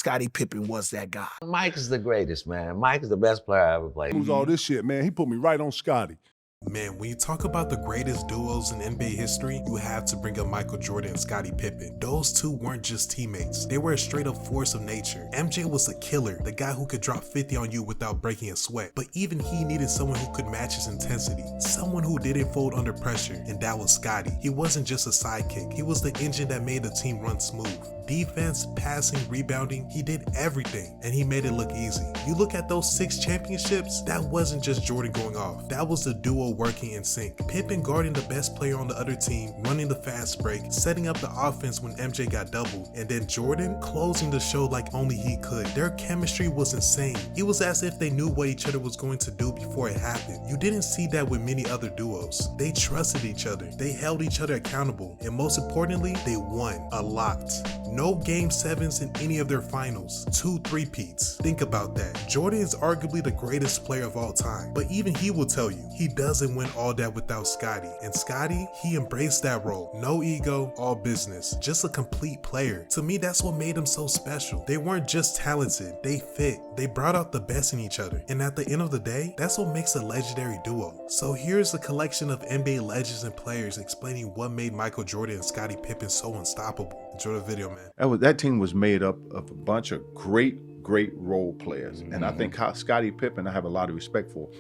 Scottie Pippen was that guy. Mike is the greatest, man. Mike is the best player I ever played. Who's all this shit, man? He put me right on Scottie. Man, when you talk about the greatest duos in NBA history, you have to bring up Michael Jordan and Scottie Pippen. Those two weren't just teammates. They were a straight up force of nature. MJ was a killer, the guy who could drop 50 on you without breaking a sweat. But even he needed someone who could match his intensity, someone who didn't fold under pressure, and that was Scottie. He wasn't just a sidekick. He was the engine that made the team run smooth. Defense, passing, rebounding, he did everything, and he made it look easy. You look at those 6 championships, that wasn't just Jordan going off. That was the duo working in sync. Pippen guarding the best player on the other team, running the fast break, setting up the offense when MJ got doubled, and then Jordan closing the show like only he could. Their chemistry was insane. It was as if they knew what each other was going to do before it happened. You didn't see that with many other duos. They trusted each other, they held each other accountable, and most importantly, they won a lot. No game 7s in any of their finals, 2 3-peats. Think about that. Jordan is arguably the greatest player of all time, but even he will tell you he doesn't win all that without Scottie. And Scottie, he embraced that role. No ego, all business. Just a complete player. To me, that's what made them so special. They weren't just talented, they fit. They brought out the best in each other. And at the end of the day, that's what makes a legendary duo. So here's a collection of NBA legends and players explaining what made Michael Jordan and Scottie Pippen so unstoppable. Enjoy the video, man. That team was made up of a bunch of great role players. And I think Scottie Pippen, I have a lot of respect for.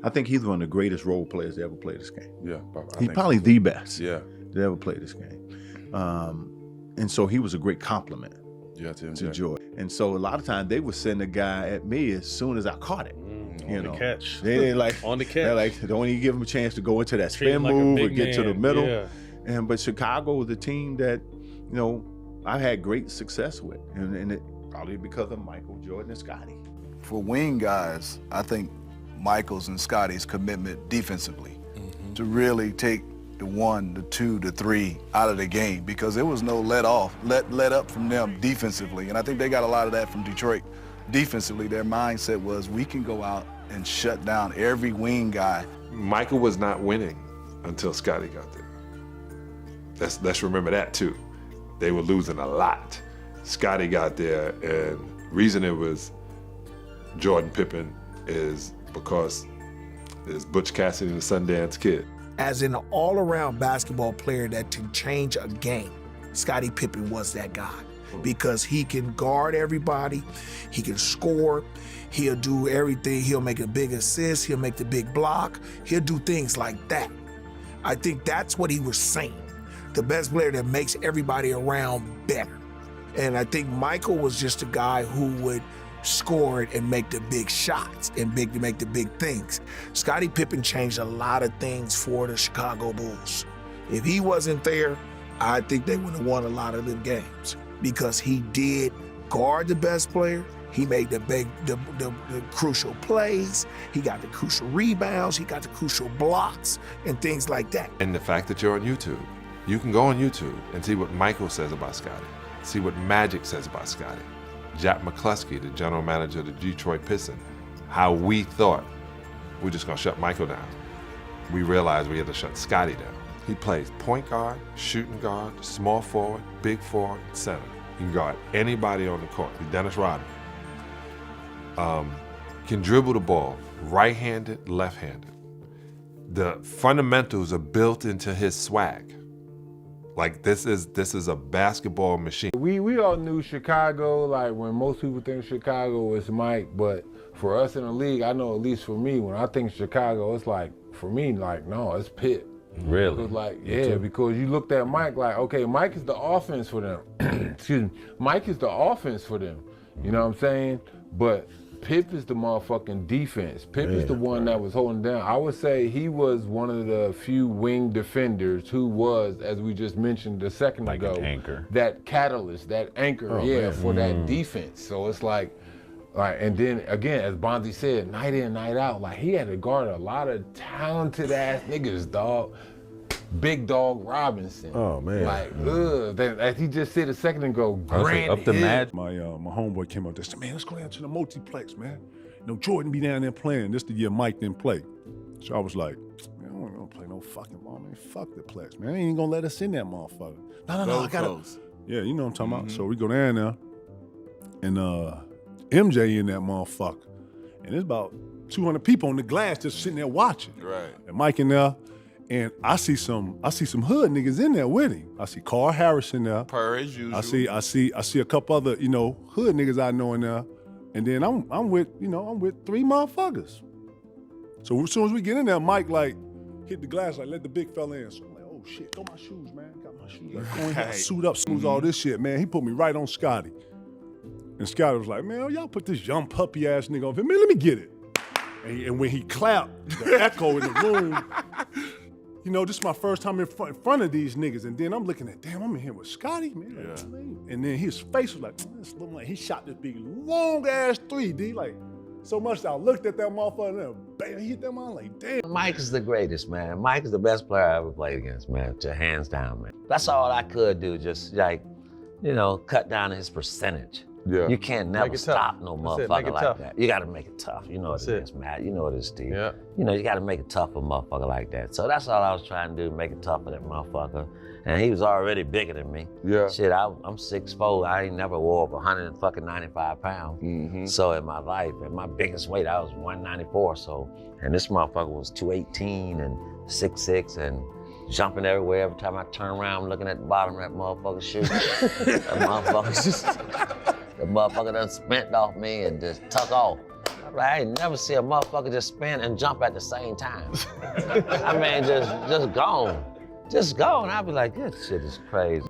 I think he's one of the greatest role players to ever play this game. Yeah. He's probably the best to ever play this game. And so he was a great compliment to Jordan. And so a lot of times they would send a guy at me as soon as I caught it. On the catch. They like on the catch. They're like, don't even give him a chance to go into that spin move or get to the middle. Yeah. But Chicago was a team that, I've had great success with, and it probably because of Michael Jordan and Scottie. For wing guys, I think Michael's and Scottie's commitment defensively to really take the 1, the 2, the 3 out of the game, because there was no let up from them defensively. And I think they got a lot of that from Detroit. Defensively, their mindset was we can go out and shut down every wing guy. Michael was not winning until Scottie got there. Let's remember that too. They were losing a lot. Scottie got there, and reason it was Jordan Pippen is because it's Butch Cassidy and the Sundance Kid. As an all-around basketball player that can change a game, Scottie Pippen was that guy. Because he can guard everybody, he can score, he'll do everything, he'll make a big assist, he'll make the big block, he'll do things like that. I think that's what he was saying. The best player that makes everybody around better. And I think Michael was just a guy who would score it and make the big shots and make the big things. Scottie Pippen changed a lot of things for the Chicago Bulls. If he wasn't there, I think they would have won a lot of them games, because he did guard the best player. He made the crucial plays. He got the crucial rebounds. He got the crucial blocks and things like that. And the fact that you're on YouTube, you can go on YouTube and see what Michael says about Scottie, see what Magic says about Scottie. Jack McCluskey, the general manager of the Detroit Pistons, how we thought we're just gonna shut Michael down. We realized we had to shut Scottie down. He plays point guard, shooting guard, small forward, big forward, center. He can guard anybody on the court. He's Dennis Rodman. Can dribble the ball, right-handed, left-handed. The fundamentals are built into his swag. Like this is a basketball machine. We all knew Chicago, like when most people think Chicago is Mike, but for us in the league, I know at least for me, when I think Chicago, it's like, for me, like, no, it's Pitt. Really? Because like, yeah, because you looked at Mike like, okay, Mike is the offense for them. Excuse me. Mike is the offense for them. You know what I'm saying? But Pip is the motherfucking defense. Pip is the one that was holding down. I would say he was one of the few wing defenders who was, as we just mentioned a second ago, an anchor. That catalyst, that anchor, for that defense. So it's like, and then again, as Bonzi said, night in, night out, like he had to guard a lot of talented ass niggas, dog. Big Dog Robinson. Oh man. Like, as he just said a second ago, Grant up the Hill. match. My homeboy came up there and said, man, let's go down to the multiplex, man. Jordan be down there playing. This the year Mike didn't play. So I was like, man, I don't want to play no fucking ball, man. Fuck the plex, man. They ain't gonna let us in that motherfucker. No, I gotta. Yeah, you know what I'm talking about. So we go down there. and MJ in that motherfucker. And there's about 200 people on the glass just sitting there watching. Right. And Mike in there, and I see some hood niggas in there with him. I see Carl Harris in there. Per as usual. I see a couple other, hood niggas I know in there. And then I'm with three motherfuckers. So as soon as we get in there, Mike like hit the glass, like let the big fella in. So I'm like, oh shit, throw my shoes, man. Got my shoes. Like, go ahead, suit up, smooth all this shit, man. He put me right on Scottie. And Scottie was like, man, y'all put this young puppy ass nigga on him. Man, let me get it. And when he clapped, the echo in the room, this is my first time in front of these niggas. And then I'm looking at, damn, I'm in here with Scottie, man. Yeah. And then his face was like, this little like he shot this big long ass 3D, like so much that I looked at that motherfucker and then bam, he hit that motherfucker like, damn. Mike is the greatest, man. Mike is the best player I ever played against, man. Hands down, man. That's all I could do, just like, cut down his percentage. Yeah. You can't never stop no motherfucker like that. You gotta make it tough. You know what it is, Matt. You know what it is, Steve. Yeah. You gotta make it tough for a motherfucker like that. So that's all I was trying to do, make it tough for that motherfucker. And he was already bigger than me. Yeah. Shit, I'm 6'4". I ain't never wore up 195 pounds. Mm-hmm. So in my life, at my biggest weight, I was 194. So, and this motherfucker was 218 and 6'6" and jumping everywhere. Every time I turn around, I'm looking at the bottom of that motherfucker's shoe. The motherfucker done spent off me and just tuck off. I ain't never see a motherfucker just spin and jump at the same time. I mean, just gone. Just gone. I'd be like, this shit is crazy.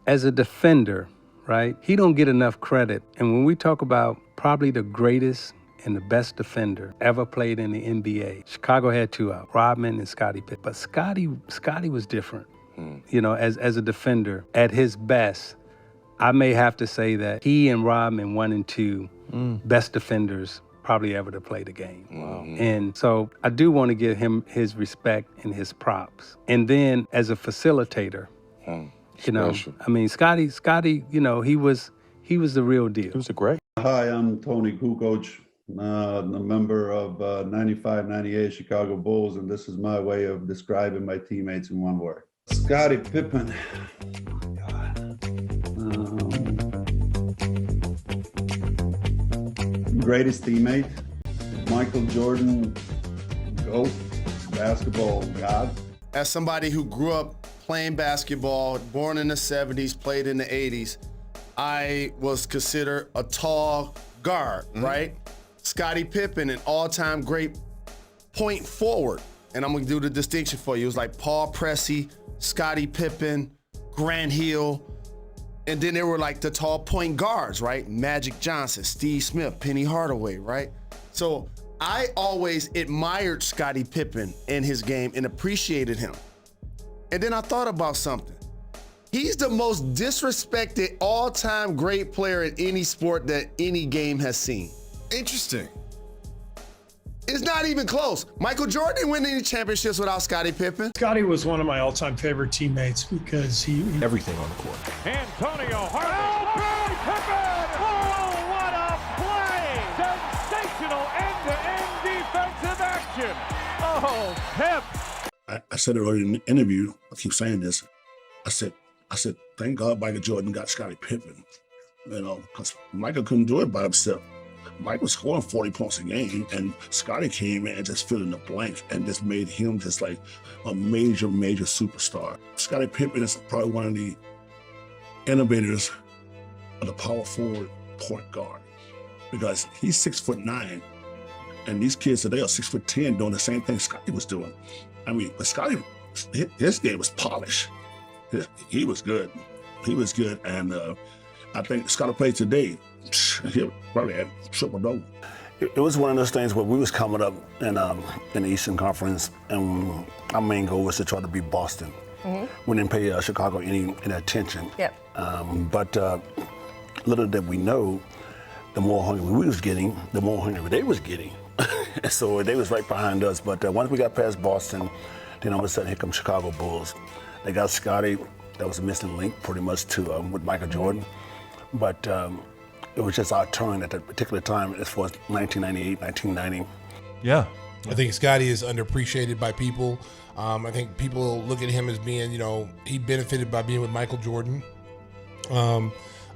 As a defender, right, he don't get enough credit. And when we talk about probably the greatest and the best defender ever played in the NBA, Chicago had two out, Rodman and Scottie Pippen. But Scottie was different. As a defender, at his best, I may have to say that he and Rodman 1 and 2 best defenders probably ever to play the game. Wow. And so I do want to give him his respect and his props. And then as a facilitator, Scottie, he was the real deal. It was a great. Hi, I'm Tony Kukoc, a member of 95-98 Chicago Bulls, and this is my way of describing my teammates in one word. Scottie Pippen. Greatest teammate, Michael Jordan, GOAT, basketball god. As somebody who grew up playing basketball, born in the 70s, played in the 80s, I was considered a tall guard, right? Scottie Pippen, an all-time great point forward. And I'm gonna do the distinction for you. It was like Paul Pressey, Scottie Pippen, Grant Hill, and then there were like the tall point guards, right? Magic Johnson, Steve Smith, Penny Hardaway, right? So I always admired Scottie Pippen in his game and appreciated him. And then I thought about something. He's the most disrespected all-time great player in any sport that any game has seen. Interesting. It's not even close. Michael Jordan didn't win any championships without Scottie Pippen. Scottie was one of my all-time favorite teammates because he Everything on the court. Antonio Hardaway Pippen! Oh, what a play! Sensational end-to-end defensive action. Oh, Pip! I said it earlier in the interview, I keep saying this. I said, thank God Michael Jordan got Scottie Pippen. Because Michael couldn't do it by himself. Mike was scoring 40 points a game, and Scottie came in and just filled in the blank and just made him just like a major, major superstar. Scottie Pippen is probably one of the innovators of the power forward point guard because he's 6'9", and these kids today are 6'10", doing the same thing Scottie was doing. I mean, but Scottie, his game was polished. He was good. He was good, and I think Scottie played today. He probably had triple-double. It was one of those things where we was coming up in the Eastern Conference, and our main goal was to try to beat Boston. We didn't pay Chicago any attention. Yep. But little did we know, the more hungry we was getting, the more hungry they was getting. So they was right behind us. But once we got past Boston, then all of a sudden here comes Chicago Bulls. They got Scottie. That was a missing link pretty much to with Michael Jordan. But it was just our turn at that particular time as far as 1998, 1990. Yeah. I think Scottie is underappreciated by people. I think people look at him as being, he benefited by being with Michael Jordan.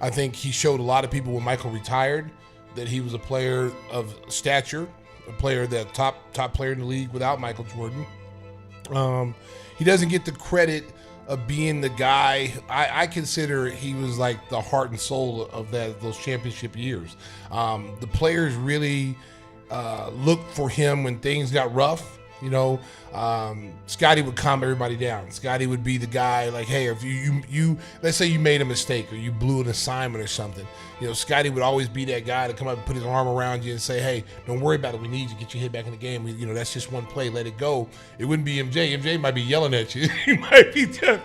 I think he showed a lot of people when Michael retired that he was a player of stature, a player that top player in the league without Michael Jordan. He doesn't get the credit of being the guy. I consider he was like the heart and soul of those championship years. The players really looked for him when things got rough. You know, Scottie would calm everybody down. Scottie would be the guy like, hey, if you let's say you made a mistake or you blew an assignment or something, you know, Scottie would always be that guy to come up and put his arm around you and say, hey, don't worry about it. We need you to get your head back in the game. You know, that's just one play. Let it go. It wouldn't be MJ. MJ might be yelling at you. He might be telling,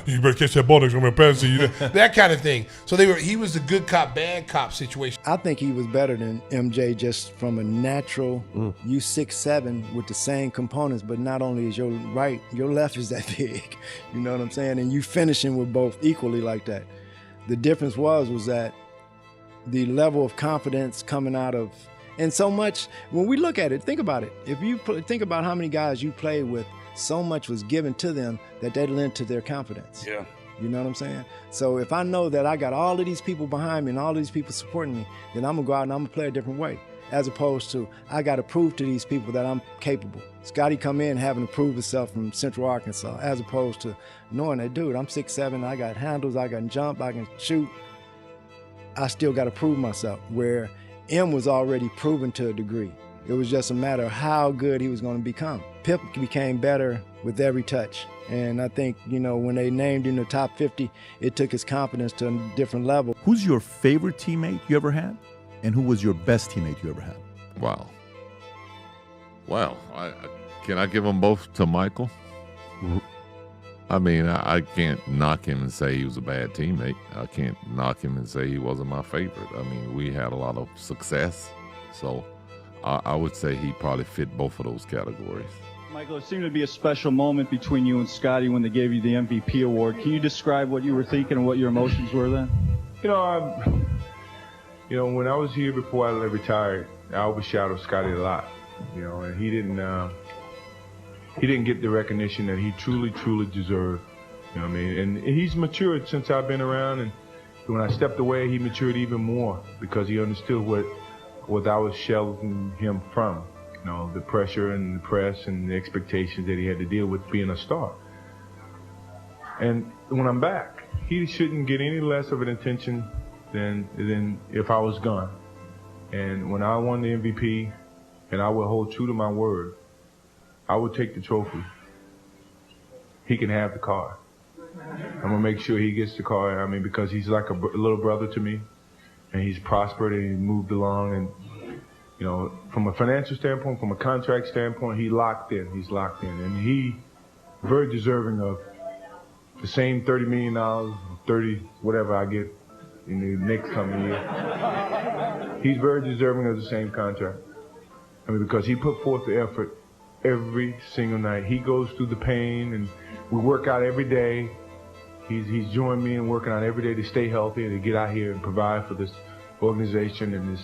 you better catch that ball next time I'm passing you. That kind of thing. So he was the good cop, bad cop situation. I think he was better than MJ just from a natural, you 6'7" with the same components, but not only is your right, your left is that big. You know what I'm saying? And you finishing with both equally like that. The difference was that the level of confidence coming out of, and so much, when we look at it, think about it. If you think about how many guys you played with, so much was given to them that they lent to their confidence. Yeah. You know what I'm saying? So if I know that I got all of these people behind me and all of these people supporting me, then I'm gonna go out and I'm gonna play a different way. As opposed to, I gotta prove to these people that I'm capable. Scottie come in having to prove himself from Central Arkansas, as opposed to knowing that, dude, I'm 6'7", I got handles, I can jump, I can shoot. I still gotta prove myself, where M was already proven to a degree. It was just a matter of how good he was gonna become. Pip became better with every touch. And I think, you know, when they named him the top 50, it took his confidence to a different level. Who's your favorite teammate you ever had? And who was your best teammate you ever had? Wow. Well, can I give them both to Michael? I mean, I can't knock him and say he was a bad teammate. I can't knock him and say he wasn't my favorite. I mean, we had a lot of success. So I would say he probably fit both of those categories. Michael, it seemed to be a special moment between you and Scottie when they gave you the MVP award. Can you describe what you were thinking and what your emotions were then? You know, when I was here before I retired, I overshadowed Scottie a lot. You know, and he didn't get the recognition that he truly deserved. You know what I mean? And he's matured since I've been around. And when I stepped away, he matured even more because he understood what I was sheltering him from. You know, the pressure and the press and the expectations that he had to deal with being a star. And when I'm back, he shouldn't get any less of an attention than if I was gone. And when I won the MVP, and I would hold true to my word, I would take the trophy. He can have the car. I'm gonna make sure he gets the car. I mean, because he's like a little brother to me, and he's prospered and he moved along. And you know, from a financial standpoint, from a contract standpoint, he's locked in, and he very deserving of the same $30 million, 30 whatever I get in the next coming year. He's very deserving of the same contract. I mean, because he put forth the effort every single night. He goes through the pain, and we work out every day. He's joined me in working out every day to stay healthy and to get out here and provide for this organization and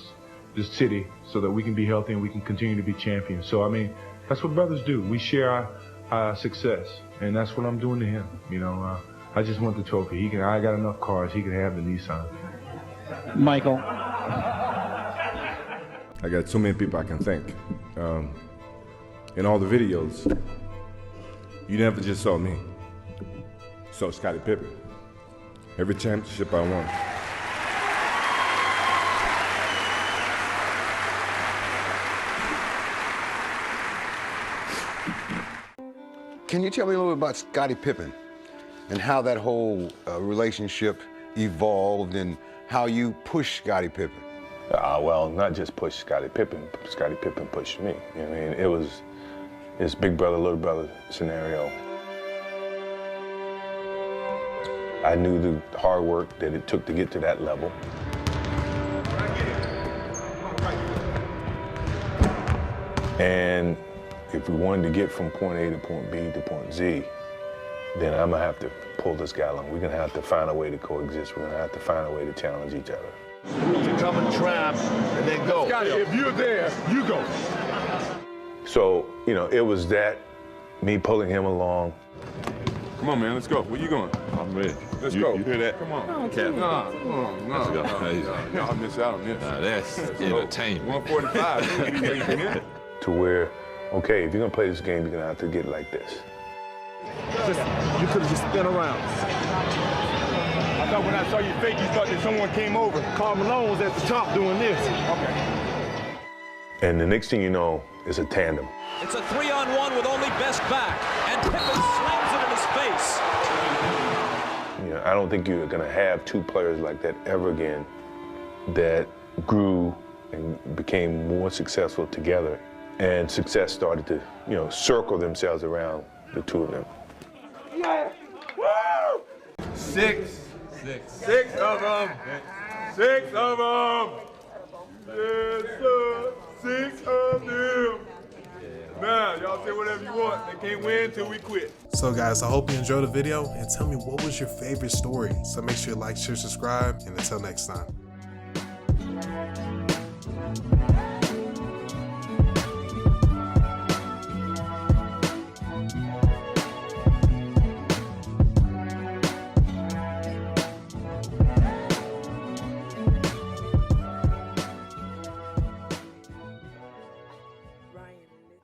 this city so that we can be healthy and we can continue to be champions. So, I mean, that's what brothers do. We share our success, and that's what I'm doing to him. You know, I just want the trophy. I got enough cars. He can have the Nissan. Michael. I got too many people I can thank. In all the videos, you never just saw me. You saw Scottie Pippen. Every championship I won. Can you tell me a little bit about Scottie Pippen and how that whole relationship evolved and how you pushed Scottie Pippen? Well, not just push Scottie Pippen. Scottie Pippen pushed me. You know what I mean? It was this big brother, little brother scenario. I knew the hard work that it took to get to that level. And if we wanted to get from point A to point B to point Z, then I'm gonna have to pull this guy along. We're gonna have to find a way to coexist. We're gonna have to find a way to challenge each other. To come and trap and then go. Scottie, if you're there, you go. So, you know, it was that, me pulling him along. Come on, man, let's go. Where you going? I'm ready. Let's go. You hear that? Come on. Cap. No, come on. No, Let's go. no. Y'all miss out on this. That's entertainment. 145. To where, okay, if you're gonna play this game, you're gonna have to get it like this. You could have just spin around. I thought when I saw you fake, you thought that someone came over. Karl Malone was at the top doing this. Okay. And the next thing you know, it's a tandem. It's a 3-on-1 with only Best back, and Pippen slams it in his face. You know, I don't think you're gonna have two players like that ever again that grew and became more successful together. And success started to, you know, circle themselves around the two of them. Yeah. Woo! Six of them. 6 of them. Yes, sir. 6 of them. Now, y'all say whatever you want. They can't win till we quit. So guys, I hope you enjoyed the video and tell me what was your favorite story. So make sure you like, share, subscribe, and until next time.